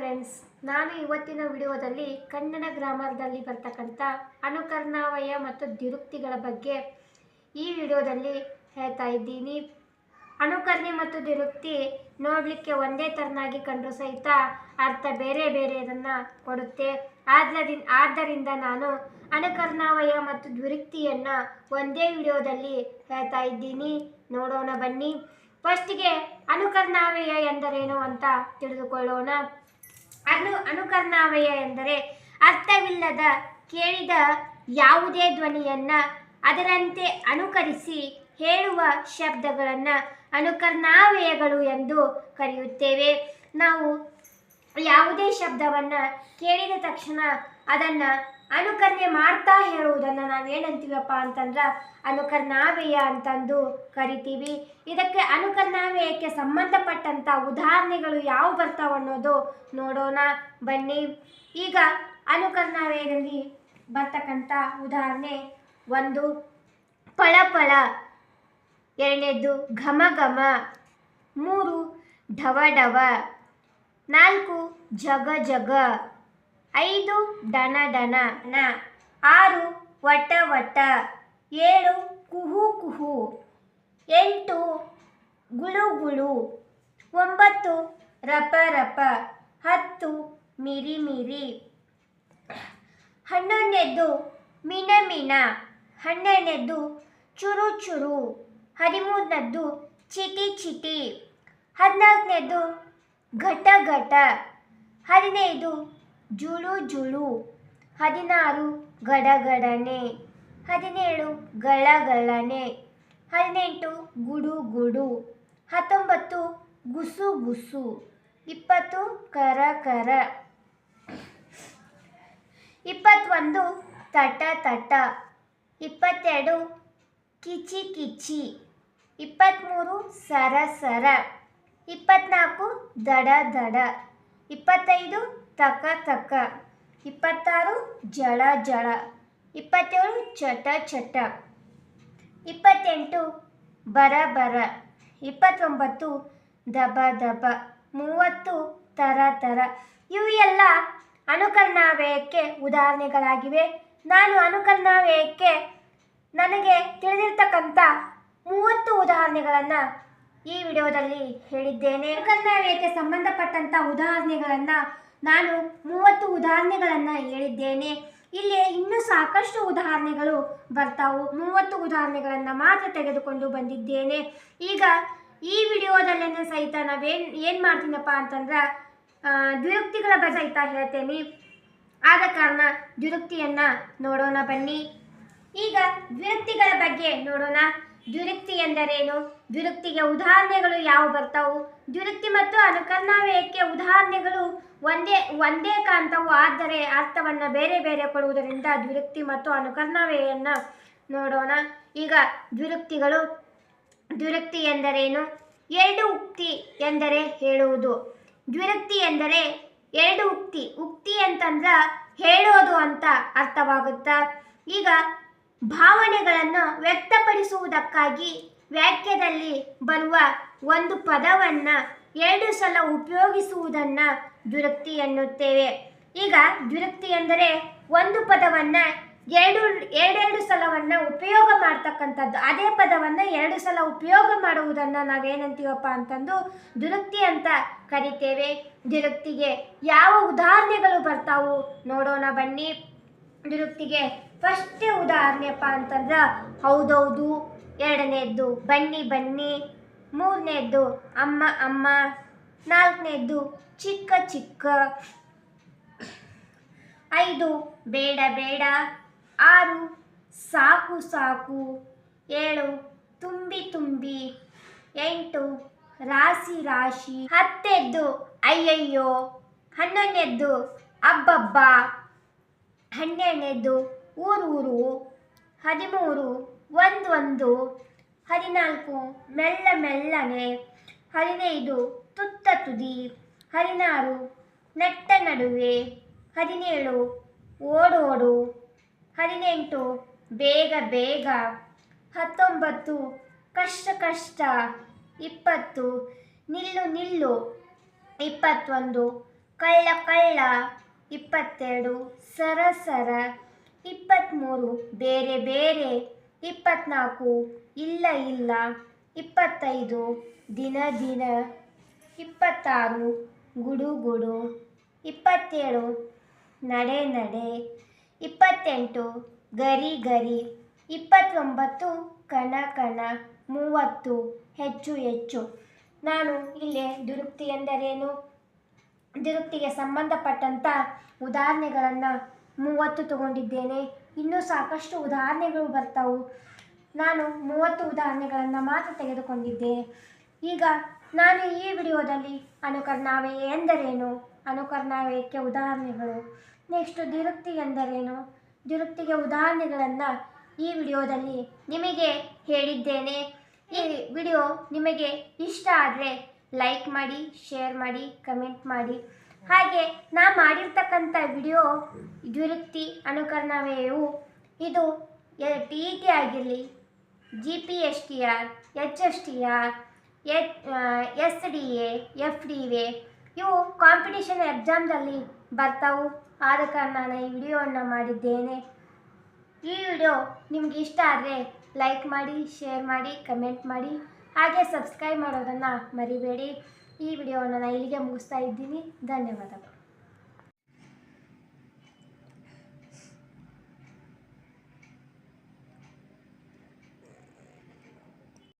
Friends, ನಾನು ಇವತ್ತಿನ ವಿಡಿಯೋದಲ್ಲಿ ಕನ್ನಡ ಗ್ರಾಮರ್ದಲ್ಲಿ ಬರ್ತಕ್ಕಂಥ ಅನುಕರ್ಣಾವಯ ಮತ್ತು ದ್ವಿರುಕ್ತಿಗಳ ಬಗ್ಗೆ ಈ ವಿಡಿಯೋದಲ್ಲಿ ಹೇಳ್ತಾ ಇದ್ದೀನಿ. ಅನುಕರಣೆ ಮತ್ತು ದ್ವಿರುಕ್ತಿ ನೋಡಲಿಕ್ಕೆ ಒಂದೇ ಥರನಾಗಿ ಕಂಡು ಸಹಿತ ಅರ್ಥ ಬೇರೆ ಬೇರೆಯದನ್ನು ಕೊಡುತ್ತೆ. ಆದ್ದರಿಂದ ನಾನು ಅನುಕರ್ಣಾವಯ ಮತ್ತು ದ್ವಿರುಕ್ತಿಯನ್ನು ಒಂದೇ ವಿಡಿಯೋದಲ್ಲಿ ಹೇಳ್ತಾ ಇದ್ದೀನಿ. ನೋಡೋಣ ಬನ್ನಿ. ಫಸ್ಟಿಗೆ ಅನುಕರ್ಣಾವಯ ಎಂದರೇನು ಅಂತ ತಿಳಿದುಕೊಳ್ಳೋಣ. ಅನುಕರ್ಣಾವಯ ಎಂದರೆ ಅರ್ಥವಿಲ್ಲದ ಕೇಳಿದ ಯಾವುದೇ ಧ್ವನಿಯನ್ನು ಅದರಂತೆ ಅನುಕರಿಸಿ ಹೇಳುವ ಶಬ್ದಗಳನ್ನು ಅನುಕರ್ಣಾವಯಗಳು ಎಂದು ಕರೆಯುತ್ತೇವೆ. ನಾವು ಯಾವುದೇ ಶಬ್ದವನ್ನು ಕೇಳಿದ ತಕ್ಷಣ ಅದನ್ನು ಅನುಕರಣೆ ಮಾಡ್ತಾ ಹೇಳುವುದನ್ನು ನಾವೇನಂತೀವಪ್ಪ ಅಂತಂದ್ರೆ ಅನುಕರ್ಣಾವಯ ಅಂತಂದು ಕರಿತೀವಿ. ಇದಕ್ಕೆ ಅನುಕರ್ಣಾವಯಕ್ಕೆ ಸಂಬಂಧಪಟ್ಟಂಥ ಉದಾಹರಣೆಗಳು ಯಾವ ಬರ್ತಾವ ಅನ್ನೋದು ನೋಡೋಣ ಬನ್ನಿ. ಈಗ ಅನುಕರ್ಣಾವಯದಲ್ಲಿ ಬರ್ತಕ್ಕಂಥ ಉದಾಹರಣೆ 1 ಫಳಫಳ, 2 ಘಮ ಘಮ, 3 ಢವ ಢವ, 4 ಜಗ ಜಗ, 5 ಡನ ಡನ, 6 ವಟ ವಟ, 7 ಕುಹು ಕುಹು, 8 ಗುಳು ಗುಳು, 9 ರಪ ರಪ, 10 ಮಿರಿ ಮಿರಿ, 11 ಮಿನ ಮಿನ, 12 ಚುರು ಚುರು, 13 ಚಿಟಿ ಚಿಟಿ, 14 ಘಟ ಘಟ, 15 ಜುಳು ಜುಳು, 16 ಗಡಗಡನೆ, 17 ಗಳಗಳನೆ, 18 ಗುಡು ಗುಡು, 19 ಗುಸು ಗುಸು, 20 ಕರ ಕರ, 21 ತಟ ತಟ, 22 ಕಿಚಿ ಕಿಚಿ, 23 ಸರ ಸರ, 24 ದಡ ದಡ, 25 ತಕ ತಕ, 26 ಜಳ ಜಳ, 27 ಚಟ ಚಟ, 28 ಬರ ಬರ, 29 ದಬ ದಬ, 30 ತರ ತರ. ಇವು ಎಲ್ಲ ಅನುಕರ್ಣಾವಯಕ್ಕೆ ಉದಾಹರಣೆಗಳಾಗಿವೆ. ನಾನು ಅನುಕರ್ಣಾವಯಕ್ಕೆ ನನಗೆ ತಿಳಿದಿರ್ತಕ್ಕಂಥ 30 ಉದಾಹರಣೆಗಳನ್ನು ಈ ವಿಡಿಯೋದಲ್ಲಿ ಹೇಳಿದ್ದೇನೆ. ಅನುಕರ್ಣಾವಯಕ್ಕೆ ಸಂಬಂಧಪಟ್ಟಂಥ ಉದಾಹರಣೆಗಳನ್ನು ನಾನು 30 ಉದಾಹರಣೆಗಳನ್ನು ಹೇಳಿದ್ದೇನೆ. ಇಲ್ಲಿ ಇನ್ನೂ ಸಾಕಷ್ಟು ಉದಾಹರಣೆಗಳು ಬರ್ತಾವು. 30 ಉದಾಹರಣೆಗಳನ್ನು ಮಾತ್ರ ತೆಗೆದುಕೊಂಡು ಬಂದಿದ್ದೇನೆ. ಈಗ ಈ ವಿಡಿಯೋದಲ್ಲೇನೆ ಸಹಿತ ಏನು ಮಾಡ್ತೀನಪ್ಪ ಅಂತಂದ್ರೆ ದ್ವಿರುಕ್ತಿಗಳ ಬಗ್ಗೆ ಸಹಿತ ಹೇಳ್ತೇನೆ. ಆದ ಕಾರಣ ದ್ವಿರುಕ್ತಿಯನ್ನು ನೋಡೋಣ ಬನ್ನಿ. ಈಗ ದ್ವಿರುಕ್ತಿಗಳ ಬಗ್ಗೆ ನೋಡೋಣ. ದ್ವಿರುಕ್ತಿ ಎಂದರೇನು? ದ್ವಿರುಕ್ತಿಗೆ ಉದಾಹರಣೆಗಳು ಯಾವ ಬರ್ತಾವು? ದ್ವಿರುಕ್ತಿ ಮತ್ತು ಅನುಕರ್ಣಾವಯಕ್ಕೆ ಉದಾಹರಣೆಗಳು ಒಂದೇ ಕಾಣ್ತಾವು, ಆದರೆ ಅರ್ಥವನ್ನು ಬೇರೆ ಬೇರೆ ಕೊಡುವುದರಿಂದ ದ್ವಿರುಕ್ತಿ ಮತ್ತು ಅನುಕರ್ಣಾವಯವನ್ನು ನೋಡೋಣ. ಈಗ ದ್ವಿರುಕ್ತಿ ಎಂದರೇನು? 2 ಉಕ್ತಿ ಎಂದರೆ ಹೇಳುವುದು. ದ್ವಿರುಕ್ತಿ ಎಂದರೆ 2 ಉಕ್ತಿ ಅಂತಂದ್ರೆ ಹೇಳೋದು ಅಂತ ಅರ್ಥವಾಗುತ್ತಾ. ಈಗ ಭಾವನೆಗಳನ್ನು ವ್ಯಕ್ತಪಡಿಸುವುದಕ್ಕಾಗಿ ವಾಕ್ಯದಲ್ಲಿ ಬರುವ ಒಂದು ಪದವನ್ನು 2 ಸಲ ಉಪಯೋಗಿಸುವುದನ್ನು ದ್ವಿರುಕ್ತಿ ಎನ್ನುತ್ತೇವೆ. ಈಗ ದ್ವಿರುಕ್ತಿ ಎಂದರೆ ಒಂದು ಪದವನ್ನು ಎರಡು ಸಲವನ್ನು ಉಪಯೋಗ ಮಾಡ್ತಕ್ಕಂಥದ್ದು. ಅದೇ ಪದವನ್ನು 2 ಸಲ ಉಪಯೋಗ ಮಾಡುವುದನ್ನು ನಾವೇನಂತೀವಪ್ಪ ಅಂತಂದು ದ್ವಿರುಕ್ತಿ ಅಂತ ಕರಿತೇವೆ. ದ್ವಿರುಕ್ತಿಗೆ ಯಾವ ಉದಾಹರಣೆಗಳು ಬರ್ತಾವು ನೋಡೋಣ ಬನ್ನಿ. ದ್ವಿರುಕ್ತಿಗೆ ಫಸ್ಟ್ ಉದಾಹರಣೆಯಪ್ಪ ಅಂತಂದ್ರೆ ಹೌದೌದು, 2ನೇದ್ದು ಬನ್ನಿ ಬನ್ನಿ, 3ನೇದ್ದು ಅಮ್ಮ ಅಮ್ಮ, 4ನೇದ್ದು ಚಿಕ್ಕ ಚಿಕ್ಕ, 5 ಬೇಡ ಬೇಡ, 6 ಸಾಕು ಸಾಕು, 7 ತುಂಬಿ ತುಂಬಿ, 8 ರಾಶಿ ರಾಶಿ, 10ನೇದ್ದು ಅಯ್ಯಯ್ಯೋ, 11ನೇದ್ದು ಅಬ್ಬಬ್ಬ, 12ನೇದ್ದು ಊರೂರು, 13 ಒಂದೊಂದು, 14 ಮೆಲ್ಲ ಮೆಲ್ಲನೆ, 15 ತುತ್ತ ತುದಿ, 16 ನೆಟ್ಟ ನಡುವೆ, 17 ಓಡೋಡು, 18 ಬೇಗ ಬೇಗ, 19 ಕಷ್ಟ ಕಷ್ಟ, 20 ನಿಲ್ಲು ನಿಲ್ಲು, 21 ಕಳ್ಳ ಕಳ್ಳ 22 ಸರ ಸರ 23 ಬೇರೆ ಬೇರೆ 24 ಇಲ್ಲ ಇಲ್ಲ 25 ದಿನ ದಿನ 26 ಗುಡು ಗುಡು 27 ನಡೆ ನಡೆ 28 ಗರಿ ಗರಿ 29 ಕಣ ಕಣ 30 ಹೆಚ್ಚು ಹೆಚ್ಚು. ನಾನು ಇಲ್ಲಿ ದುರುಕ್ತಿ ಎಂದರೇನು, ದುರುಕ್ತಿಗೆ ಸಂಬಂಧಪಟ್ಟಂಥ ಉದಾಹರಣೆಗಳನ್ನು 30 ತಗೊಂಡಿದ್ದೇನೆ. ಇನ್ನೂ ಸಾಕಷ್ಟು ಉದಾಹರಣೆಗಳು ಬರ್ತಾವು. ನಾನು 30 ಉದಾಹರಣೆಗಳನ್ನು ಮಾತ್ರ ತೆಗೆದುಕೊಂಡಿದ್ದೇನೆ. ಈಗ ನಾನು ಈ ವಿಡಿಯೋದಲ್ಲಿ ಅನುಕರಣಾವ್ಯಯ ಎಂದರೇನು, ಅನುಕರಣಾವ್ಯಯಕ್ಕೆ ಉದಾಹರಣೆಗಳು, ನೆಕ್ಸ್ಟ್ ದ್ವಿರುಕ್ತಿ ಎಂದರೇನು, ದ್ವಿರುಕ್ತಿಗೆ ಉದಾಹರಣೆಗಳನ್ನು ಈ ವಿಡಿಯೋದಲ್ಲಿ ನಿಮಗೆ ಹೇಳಿದ್ದೇನೆ. ಈ ವಿಡಿಯೋ ನಿಮಗೆ ಇಷ್ಟ ಆದರೆ ಲೈಕ್ ಮಾಡಿ, ಶೇರ್ ಮಾಡಿ, ಕಮೆಂಟ್ ಮಾಡಿ. ಹಾಗೆ ನಾ ಮಾಡಿರ್ತಕ್ಕಂಥ ವಿಡಿಯೋ ದ್ವಿರುಕ್ತಿ ಅನುಕರಣಾವ್ಯಯವು ಇದು TET ಆಗಿರಲಿ, GPSTR, HSTR, SDA, FDA ಇವು ಕಾಂಪಿಟೇಷನ್ ಎಕ್ಸಾಮ್ದಲ್ಲಿ ಬರ್ತಾವು. ಆದ ಕಾರಣ ನಾನು ಈ ವಿಡಿಯೋವನ್ನು ಮಾಡಿದ್ದೇನೆ. ಈ ವಿಡಿಯೋ ನಿಮ್ಗೆ ಇಷ್ಟ ಆದರೆ ಲೈಕ್ ಮಾಡಿ, ಶೇರ್ ಮಾಡಿ, ಕಮೆಂಟ್ ಮಾಡಿ, ಹಾಗೆ ಸಬ್ಸ್ಕ್ರೈಬ್ ಮಾಡೋದನ್ನು ಮರಿಬೇಡಿ. ಈ ವಿಡಿಯೋವನ್ನು ನಾನು ಇಲ್ಲಿಗೆ ಮುಗಿಸ್ತಾ ಇದ್ದೀನಿ. ಧನ್ಯವಾದಗಳು.